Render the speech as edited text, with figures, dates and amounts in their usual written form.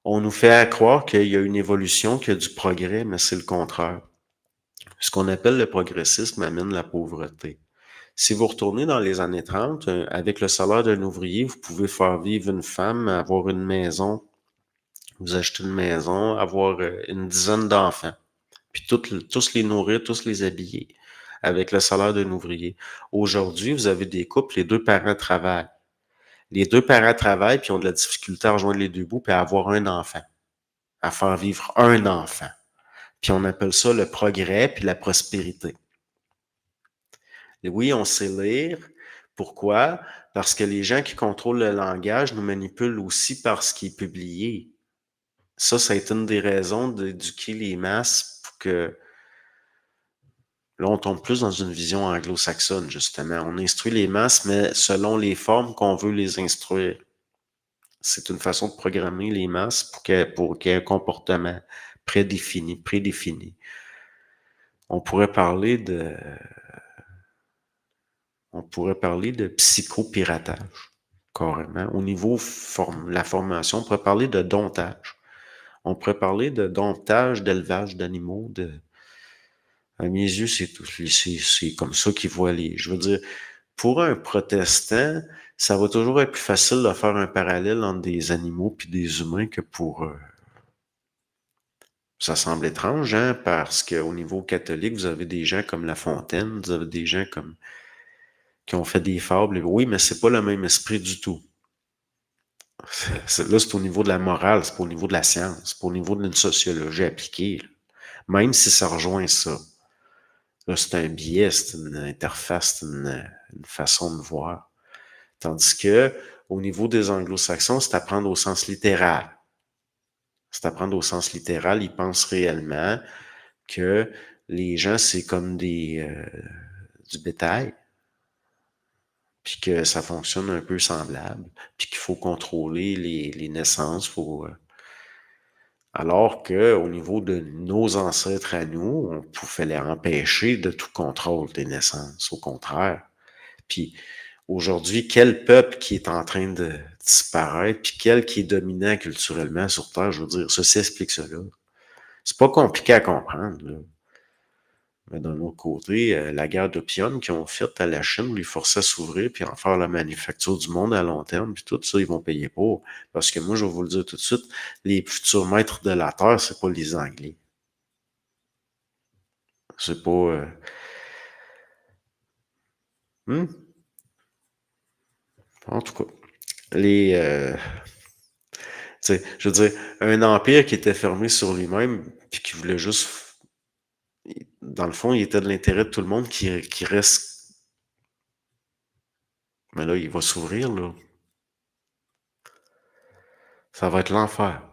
On nous fait croire qu'il y a une évolution, qu'il y a du progrès, mais c'est le contraire. Ce qu'on appelle le progressisme amène la pauvreté. Si vous retournez dans les années 30, avec le salaire d'un ouvrier, vous pouvez faire vivre une femme, avoir une maison, vous achetez une maison, avoir une dizaine d'enfants, puis tous les nourrir, tous les habiller, avec le salaire d'un ouvrier. Aujourd'hui, vous avez des couples, les deux parents travaillent. Les deux parents travaillent, puis ont de la difficulté à rejoindre les deux bouts, puis à avoir un enfant, à faire vivre un enfant. Puis on appelle ça le progrès puis la prospérité. Et oui, on sait lire. Pourquoi? Parce que les gens qui contrôlent le langage nous manipulent aussi par ce qui est publié. Ça a été une des raisons d'éduquer les masses pour que là, on tombe plus dans une vision anglo-saxonne, justement. On instruit les masses, mais selon les formes qu'on veut les instruire. C'est une façon de programmer les masses pour qu'il y ait un comportement prédéfini. On pourrait parler de on pourrait parler de psychopiratage, carrément. Au niveau la formation, on pourrait parler de domptage. On pourrait parler de domptage, d'élevage d'animaux. À mes yeux, c'est tout. C'est comme ça qu'ils voient les. Je veux dire, pour un protestant, ça va toujours être plus facile de faire un parallèle entre des animaux puis des humains que pour. Ça semble étrange, hein, parce qu'au niveau catholique, vous avez des gens comme La Fontaine, vous avez des gens comme qui ont fait des fables. Oui, mais c'est pas le même esprit du tout. Là, c'est au niveau de la morale, c'est pas au niveau de la science, c'est pas au niveau d'une sociologie appliquée. Là. Même si ça rejoint ça. Là, c'est un biais, c'est une interface, c'est une façon de voir. Tandis que, au niveau des anglo-saxons, c'est apprendre au sens littéral. C'est apprendre au sens littéral, ils pensent réellement que les gens, c'est comme du bétail, puis que ça fonctionne un peu semblable, puis qu'il faut contrôler les naissances, alors que au niveau de nos ancêtres à nous, on pouvait les empêcher de tout contrôle des naissances, au contraire. Puis aujourd'hui, quel peuple qui est en train de disparaître, puis quel qui est dominant culturellement sur Terre, je veux dire, ceci explique cela. C'est pas compliqué à comprendre, là. Mais d'un autre côté, la guerre d'opium qu'ils ont faite à la Chine, les forçait à s'ouvrir puis en faire la manufacture du monde à long terme, puis tout ça, ils vont payer pour. Parce que moi, je vais vous le dire tout de suite, les futurs maîtres de la Terre, c'est pas les Anglais. C'est pas... hmm? En tout cas, les... je veux dire, un empire qui était fermé sur lui-même, puis qui voulait juste... Dans le fond, il était de l'intérêt de tout le monde qui reste... Mais là, il va s'ouvrir, là. Ça va être l'enfer.